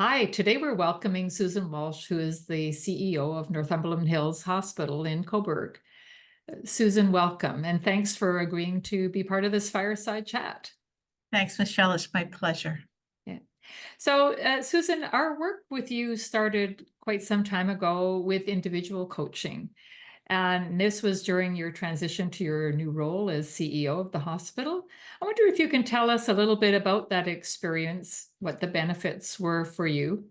Hi, today we're welcoming Susan Walsh, who is the CEO of Northumberland Hills Hospital in Cobourg. Susan, welcome, and thanks for agreeing to be part of this fireside chat. Thanks, Michelle. It's my pleasure. Yeah. So, Susan, our work with you started quite some time ago with individual coaching. And this was during your transition to your new role as CEO of the hospital. I wonder if you can tell us a little bit about that experience, what the benefits were for you,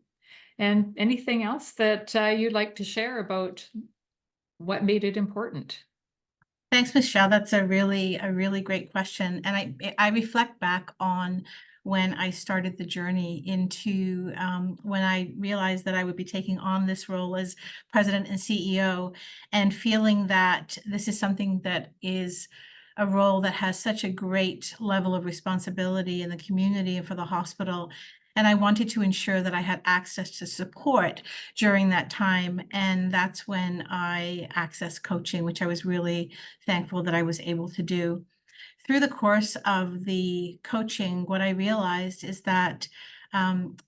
and anything else that you'd like to share about what made it important. Thanks, Michelle. That's a really great question. And I reflect back on when I started the journey into when I realized that I would be taking on this role as president and CEO, and feeling that this is something that is a role that has such a great level of responsibility in the community and for the hospital. And I wanted to ensure that I had access to support during that time. And that's when I accessed coaching, which I was really thankful that I was able to do. Through the course of the coaching, what I realized is that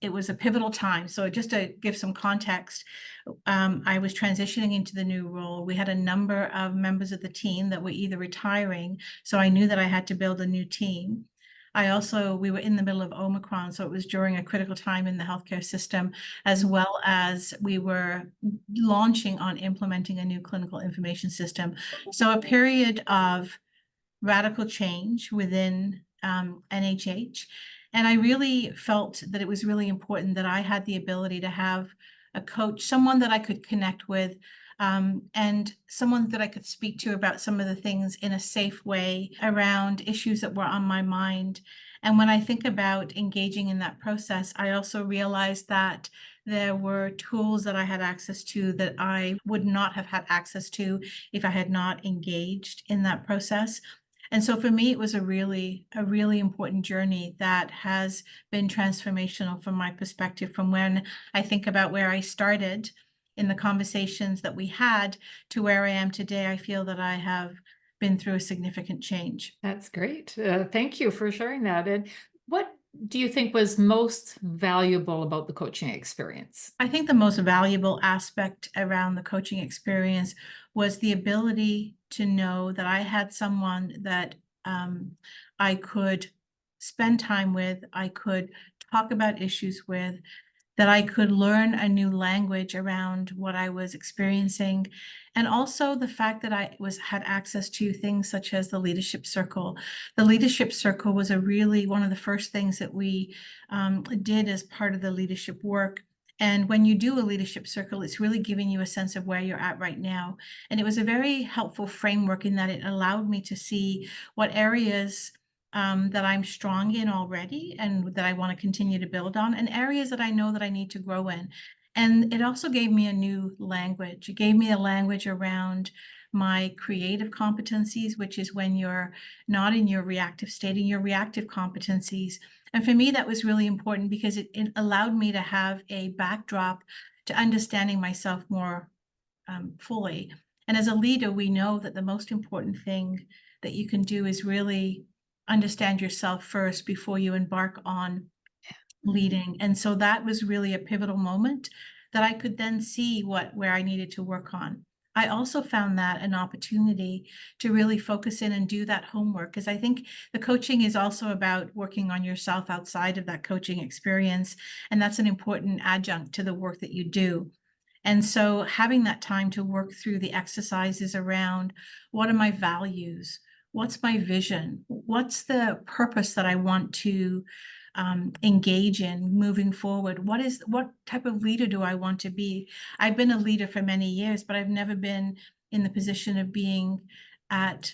it was a pivotal time. So, just to give some context, I was transitioning into the new role. We had a number of members of the team that were either retiring, so I knew that I had to build a new team. We were in the middle of Omicron, so it was during a critical time in the healthcare system, as well as we were launching on implementing a new clinical information system. So, a period of radical change within NHH. And I really felt that it was really important that I had the ability to have a coach, someone that I could connect with, and someone that I could speak to about some of the things in a safe way around issues that were on my mind. And when I think about engaging in that process, I also realized that there were tools that I had access to that I would not have had access to if I had not engaged in that process. And so for me, it was a really important journey that has been transformational from my perspective, from when I think about where I started in the conversations that we had to where I am today. I feel that I have been through a significant change. That's great. Thank you for sharing that. And what do you think was most valuable about the coaching experience? I think the most valuable aspect around the coaching experience was the ability to know that I had someone that I could spend time with, I could talk about issues with, that I could learn a new language around what I was experiencing, and also the fact that I had access to things such as the leadership circle. The leadership circle was a really one of the first things that we did as part of the leadership work. And when you do a leadership circle, it's really giving you a sense of where you're at right now. And it was a very helpful framework in that it allowed me to see what areas that I'm strong in already and that I want to continue to build on, and areas that I know that I need to grow in. And it also gave me a new language. It gave me a language around my creative competencies, which is when you're not in your reactive state, in your reactive competencies. And for me, that was really important because it allowed me to have a backdrop to understanding myself more fully. And as a leader, we know that the most important thing that you can do is really understand yourself first before you embark on leading. And so that was really a pivotal moment that I could then see where I needed to work on. I also found that an opportunity to really focus in and do that homework, because I think the coaching is also about working on yourself outside of that coaching experience. And that's an important adjunct to the work that you do. And so having that time to work through the exercises around what are my values? What's my vision? What's the purpose that I want to engage in moving forward? What type of leader do I want to be? I've been a leader for many years, but I've never been in the position of being at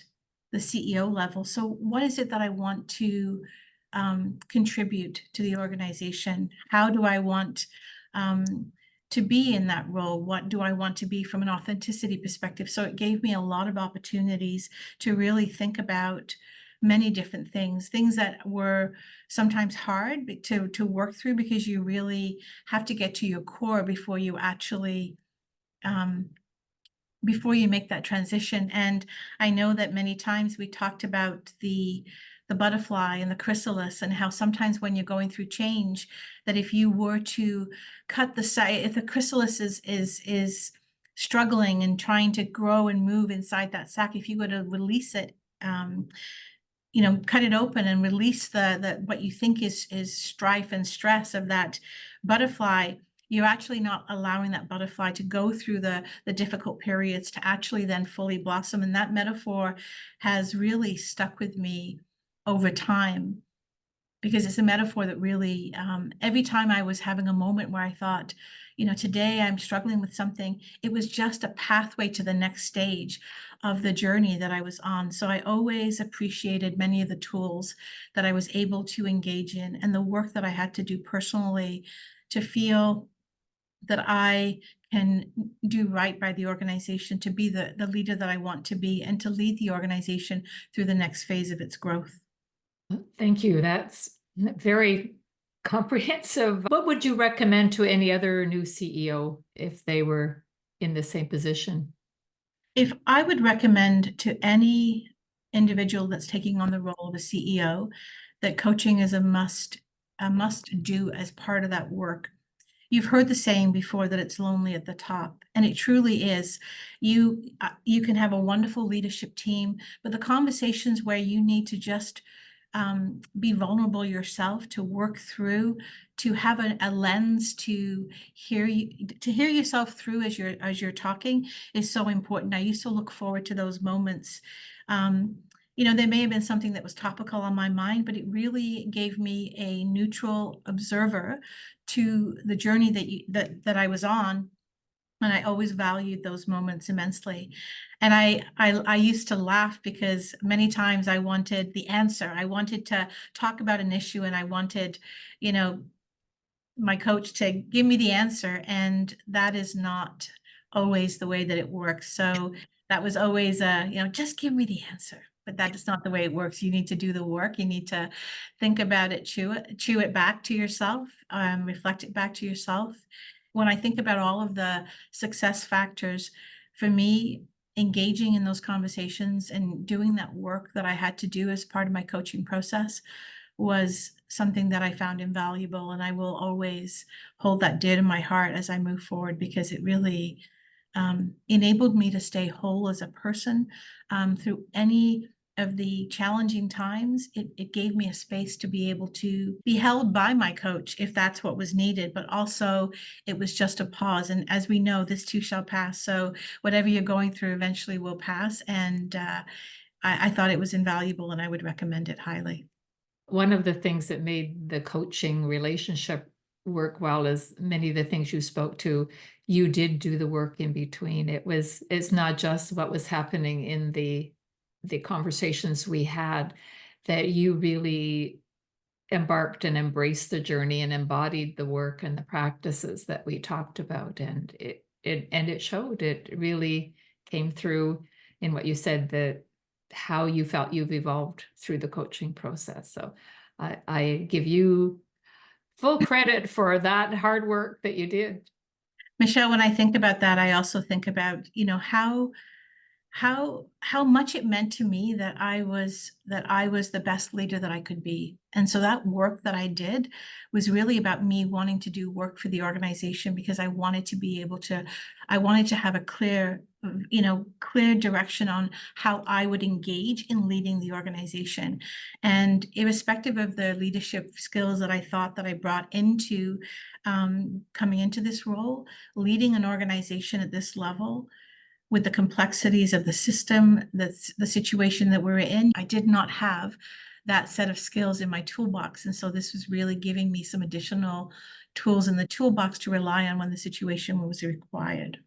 the CEO level. So what is it that I want to contribute to the organization? How do I want to be in that role? What do I want to be from an authenticity perspective? So it gave me a lot of opportunities to really think about many different things that were sometimes hard to work through, because you really have to get to your core before you actually before you make that transition. And I know that many times we talked about the the butterfly and the chrysalis, and how sometimes when you're going through change, that if you were to cut the side, if the chrysalis is struggling and trying to grow and move inside that sac, if you were to release it, cut it open and release the what you think is strife and stress of that butterfly, you're actually not allowing that butterfly to go through the difficult periods to actually then fully blossom. And that metaphor has really stuck with me over time, because it's a metaphor that really, every time I was having a moment where I thought, today I'm struggling with something, it was just a pathway to the next stage of the journey that I was on. So I always appreciated many of the tools that I was able to engage in, and the work that I had to do personally to feel that I can do right by the organization, to be the leader that I want to be, and to lead the organization through the next phase of its growth. Thank you. That's very comprehensive. What would you recommend to any other new CEO if they were in the same position? If I would recommend to any individual that's taking on the role of a CEO, that coaching is a must do as part of that work. You've heard the saying before that it's lonely at the top, and it truly is. You can have a wonderful leadership team, but the conversations where you need to just be vulnerable yourself, to work through, to have a lens to hear yourself through as you're talking, is so important. I used to look forward to those moments. There may have been something that was topical on my mind, but it really gave me a neutral observer to the journey that I was on. And I always valued those moments immensely. And I used to laugh, because many times I wanted the answer. I wanted to talk about an issue, and I wanted, you know, my coach to give me the answer, and that is not always the way that it works. So that was always just give me the answer. But that is not the way it works. You need to do the work. You need to think about it, chew it back to yourself, reflect it back to yourself. When I think about all of the success factors, for me, engaging in those conversations and doing that work that I had to do as part of my coaching process was something that I found invaluable, and I will always hold that dear to my heart as I move forward, because it really enabled me to stay whole as a person through any of the challenging times. It gave me a space to be able to be held by my coach if that's what was needed, but also it was just a pause. And as we know, this too shall pass. So whatever you're going through eventually will pass. And I thought it was invaluable, and I would recommend it highly. One of the things that made the coaching relationship work well is many of the things you spoke to, you did do the work in between. It's not just what was happening in the conversations we had, that you really embarked and embraced the journey and embodied the work and the practices that we talked about. And it showed. It really came through in what you said, that how you felt you've evolved through the coaching process. So I give you full credit for that hard work that you did. Michelle, when I think about that, I also think about, how much it meant to me that I was the best leader that I could be. And so that work that I did was really about me wanting to do work for the organization, because I wanted to have a clear direction on how I would engage in leading the organization. And irrespective of the leadership skills that I thought that I brought into coming into this role, leading an organization at this level, with the complexities of the system, that's the situation that we're in, I did not have that set of skills in my toolbox. And so this was really giving me some additional tools in the toolbox to rely on when the situation was required.